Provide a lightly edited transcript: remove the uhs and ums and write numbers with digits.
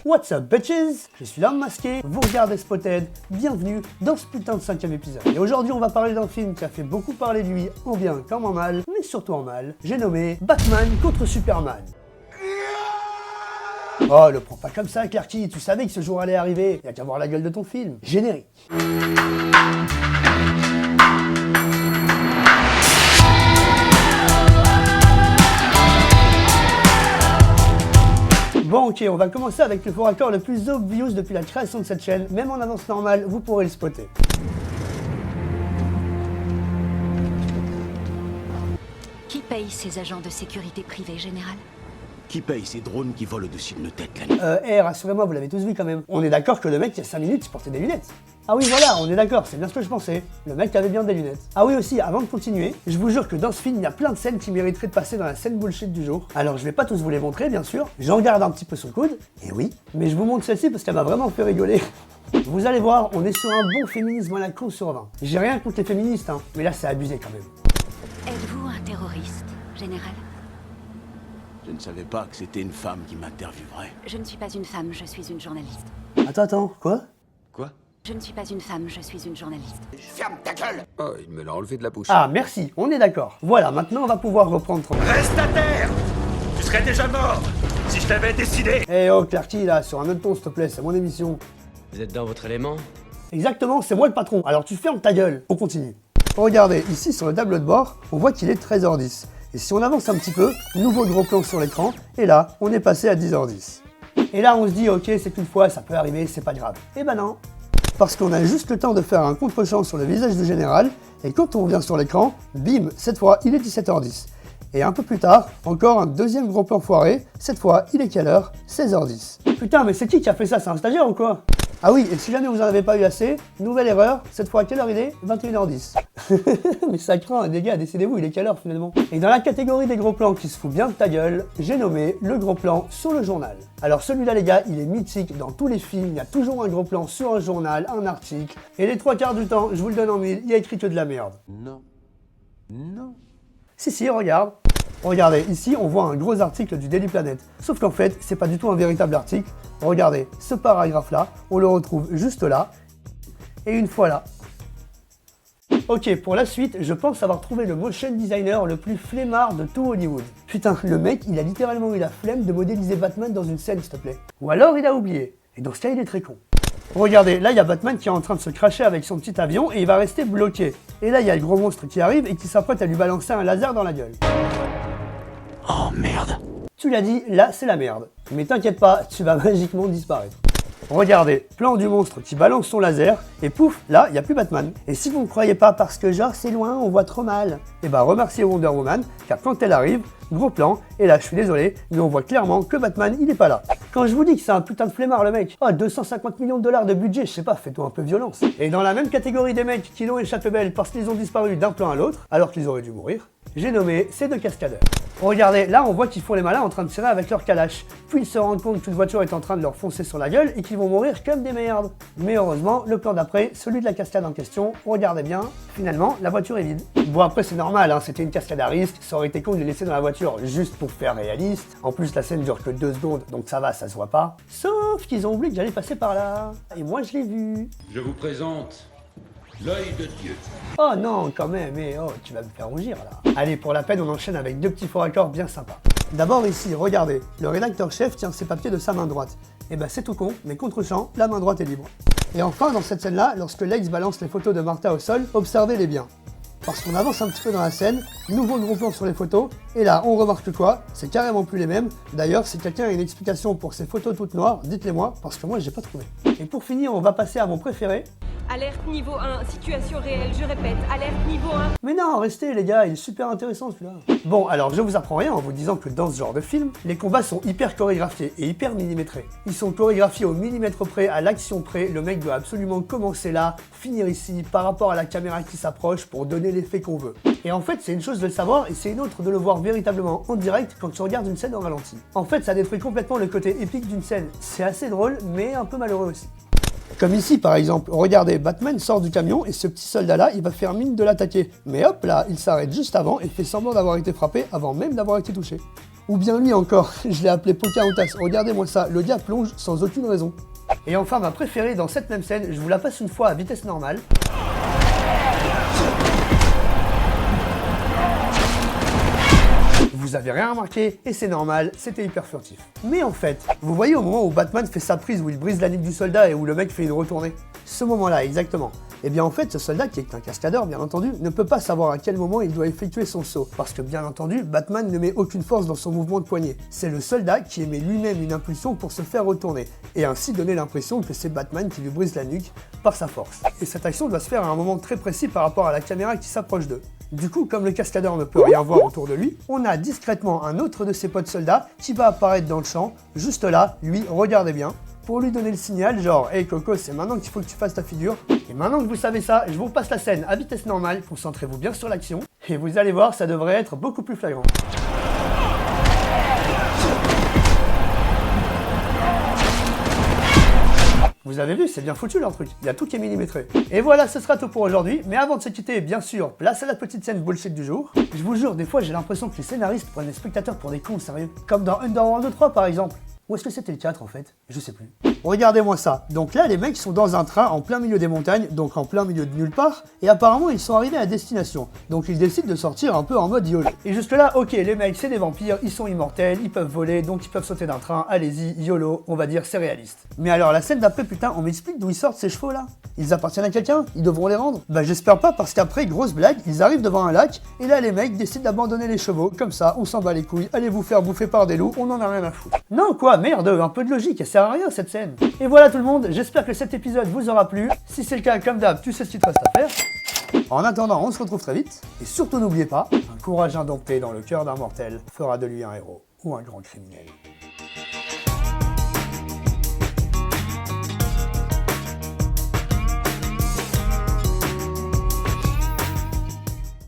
What's up bitches? Je suis l'homme masqué, vous regardez Spotted, bienvenue dans ce putain de 5e épisode. Et aujourd'hui on va parler d'un film qui a fait beaucoup parler de lui, en bien comme en mal, mais surtout en mal. J'ai nommé Batman contre Superman. Oh, le prends pas comme ça Clarky, tu savais que ce jour allait arriver, y'a qu'à voir la gueule de ton film. Générique. Bon ok, on va commencer avec le faux raccord le plus obvious depuis la création de cette chaîne, même en avance normale, vous pourrez le spotter. Qui paye ces agents de sécurité privée générale? Qui paye ces drones qui volent au-dessus de nos têtes la nuit? Rassurez-moi, vous l'avez tous vu quand même. On est d'accord que le mec, il y a 5 minutes, il portait des lunettes. Ah oui, voilà, on est d'accord, c'est bien ce que je pensais. Le mec avait bien des lunettes. Ah oui aussi, avant de continuer, je vous jure que dans ce film, il y a plein de scènes qui mériteraient de passer dans la scène bullshit du jour. Alors je vais pas tous vous les montrer, bien sûr. J'en garde un petit peu sous le coude, et oui. Mais je vous montre celle-ci parce qu'elle m'a vraiment fait rigoler. Vous allez voir, on est sur un bon féminisme à la con sur 20. J'ai rien contre les féministes, hein, mais là c'est abusé quand même. Êtes-vous un terroriste, général? Je ne savais pas que c'était une femme qui m'interviewerait. Je ne suis pas une femme, je suis une journaliste. Attends, quoi? Quoi? Je ne suis pas une femme, je suis une journaliste. Ferme ta gueule! Oh, il me l'a enlevé de la bouche. Ah merci, on est d'accord. Voilà, maintenant on va pouvoir reprendre tranquille. Reste à terre! Tu serais déjà mort si je t'avais décidé! Eh oh Clarky là, sur un autre ton s'il te plaît, c'est mon émission. Vous êtes dans votre élément? Exactement, c'est moi le patron, alors tu fermes ta gueule. On continue. Regardez, ici sur le tableau de bord, on voit qu'il est 13h10. Et si on avance un petit peu, nouveau gros plan sur l'écran, et là, on est passé à 10h10. Et là, on se dit, ok, c'est une fois, ça peut arriver, c'est pas grave. Et ben non. Parce qu'on a juste le temps de faire un contre-champ sur le visage du général, et quand on revient sur l'écran, bim, cette fois, il est 17h10. Et un peu plus tard, encore un deuxième gros plan foiré, cette fois, il est quelle heure? 16h10. Putain, mais c'est qui a fait ça? C'est un stagiaire ou quoi? Ah oui, et si jamais vous en avez pas eu assez, nouvelle erreur, cette fois à quelle heure il est? 21h10. Mais ça craint, les gars, décidez-vous, il est quelle heure finalement? Et dans la catégorie des gros plans qui se fout bien de ta gueule, j'ai nommé le gros plan sur le journal. Alors celui-là les gars, il est mythique dans tous les films, il y a toujours un gros plan sur un journal, un article, et les 3/4 du temps, je vous le donne en mille, il y a écrit que de la merde. Non. Non. Si, regarde. Regardez, ici on voit un gros article du Daily Planet. Sauf qu'en fait, c'est pas du tout un véritable article. Regardez, ce paragraphe-là, on le retrouve juste là, et une fois là. Ok, pour la suite, je pense avoir trouvé le motion designer le plus flemmard de tout Hollywood. Putain, le mec, il a littéralement eu la flemme de modéliser Batman dans une scène, s'il te plaît. Ou alors il a oublié. Et dans ce cas, il est très con. Regardez, là il y a Batman qui est en train de se cracher avec son petit avion et il va rester bloqué. Et là il y a le gros monstre qui arrive et qui s'apprête à lui balancer un laser dans la gueule. Oh merde! Tu l'as dit, là c'est la merde. Mais t'inquiète pas, tu vas magiquement disparaître. Regardez, plan du monstre qui balance son laser, et pouf, là, il n'y a plus Batman. Et si vous ne croyez pas parce que genre c'est loin, on voit trop mal, et bah remerciez Wonder Woman, car quand elle arrive, gros plan, et là je suis désolé, mais on voit clairement que Batman, il est pas là. Quand je vous dis que c'est un putain de flemmard le mec, oh 250 millions de dollars de budget, je sais pas, fais-toi un peu violence. Et dans la même catégorie des mecs qui l'ont échappé belle parce qu'ils ont disparu d'un plan à l'autre, alors qu'ils auraient dû mourir, j'ai nommé ces deux cascadeurs. Regardez, là on voit qu'ils font les malins en train de tirer avec leur calache, puis ils se rendent compte qu'une voiture est en train de leur foncer sur la gueule et qu'ils vont mourir comme des merdes. Mais heureusement, le plan d'après, celui de la cascade en question, regardez bien, finalement la voiture est vide. Bon après c'est normal, hein, c'était une cascade à risque, ça aurait été con de les laisser dans la voiture juste pour faire réaliste. En plus la scène dure que 2 secondes, donc ça va, ça se voit pas. Sauf qu'ils ont oublié que j'allais passer par là. Et moi je l'ai vu. Je vous présente l'œil de Dieu. Oh non, quand même, mais oh, tu vas me faire rougir là. Allez, pour la peine, on enchaîne avec deux petits faux raccords bien sympas. D'abord ici, regardez, le rédacteur-chef tient ses papiers de sa main droite. Et ben c'est tout con, mais contre-champ, la main droite est libre. Et enfin, dans cette scène-là, lorsque Lex balance les photos de Martha au sol, observez-les bien. Parce qu'on avance un petit peu dans la scène, nouveau gros plan sur les photos, et là, on remarque quoi? C'est carrément plus les mêmes. D'ailleurs, si quelqu'un a une explication pour ces photos toutes noires, dites-les moi, parce que moi, j'ai pas trouvé. Et pour finir, on va passer à mon préféré. Alerte niveau 1, situation réelle, je répète, alerte niveau 1. Mais non, restez les gars, il est super intéressant celui-là. Bon, alors je vous apprends rien en vous disant que dans ce genre de film, les combats sont hyper chorégraphiés et hyper millimétrés. Ils sont chorégraphiés au millimètre près, à l'action près, le mec doit absolument commencer là, finir ici, par rapport à la caméra qui s'approche pour donner l'effet qu'on veut. Et en fait, c'est une chose de le savoir et c'est une autre de le voir véritablement en direct quand tu regardes une scène en ralenti. En fait, ça détruit complètement le côté épique d'une scène. C'est assez drôle, mais un peu malheureux aussi. Comme ici par exemple, regardez, Batman sort du camion et ce petit soldat là, il va faire mine de l'attaquer. Mais hop là, il s'arrête juste avant et fait semblant d'avoir été frappé avant même d'avoir été touché. Ou bien lui encore, je l'ai appelé Pocahontas. Regardez-moi ça, le gars plonge sans aucune raison. Et enfin ma préférée dans cette même scène, je vous la passe une fois à vitesse normale. Vous avez rien remarqué, et c'est normal, c'était hyper furtif. Mais en fait, vous voyez au moment où Batman fait sa prise, où il brise la nuque du soldat et où le mec fait une retournée? Ce moment-là, exactement. Et bien en fait, ce soldat, qui est un cascadeur bien entendu, ne peut pas savoir à quel moment il doit effectuer son saut. Parce que bien entendu, Batman ne met aucune force dans son mouvement de poignet. C'est le soldat qui émet lui-même une impulsion pour se faire retourner, et ainsi donner l'impression que c'est Batman qui lui brise la nuque par sa force. Et cette action doit se faire à un moment très précis par rapport à la caméra qui s'approche d'eux. Du coup, comme le cascadeur ne peut rien voir autour de lui, on a discrètement un autre de ses potes soldats qui va apparaître dans le champ, juste là, lui, regardez bien, pour lui donner le signal genre « Hey Coco, c'est maintenant qu'il faut que tu fasses ta figure ». Et maintenant que vous savez ça, je vous repasse la scène à vitesse normale, concentrez-vous bien sur l'action, et vous allez voir, ça devrait être beaucoup plus flagrant. Vous avez vu, c'est bien foutu leur truc, il y a tout qui est millimétré. Et voilà, ce sera tout pour aujourd'hui, mais avant de se quitter, bien sûr, place à la petite scène bullshit du jour. Je vous jure, des fois j'ai l'impression que les scénaristes prennent les spectateurs pour des cons, sérieux. Comme dans Underworld 3 par exemple. Ou est-ce que c'était le 4 en fait? Je sais plus. Regardez-moi ça. Donc là, les mecs sont dans un train en plein milieu des montagnes, donc en plein milieu de nulle part, et apparemment ils sont arrivés à destination. Donc ils décident de sortir un peu en mode YOLO. Et jusque là, ok, les mecs c'est des vampires, ils sont immortels, ils peuvent voler, donc ils peuvent sauter d'un train, allez-y, YOLO, on va dire c'est réaliste. Mais alors la scène d'après, putain, on m'explique d'où ils sortent ces chevaux là? Ils appartiennent à quelqu'un? Ils devront les rendre? Bah j'espère pas, parce qu'après, grosse blague, ils arrivent devant un lac, et là les mecs décident d'abandonner les chevaux, comme ça, on s'en bat les couilles, allez vous faire bouffer par des loups, on en a rien à foutre. Non quoi, merde, un peu de logique, elle sert à rien cette scène. Et voilà tout le monde, j'espère que cet épisode vous aura plu. Si c'est le cas, comme d'hab, tu sais ce qu'il te reste à faire. En attendant, on se retrouve très vite. Et surtout n'oubliez pas, un courage indompté dans le cœur d'un mortel fera de lui un héros ou un grand criminel.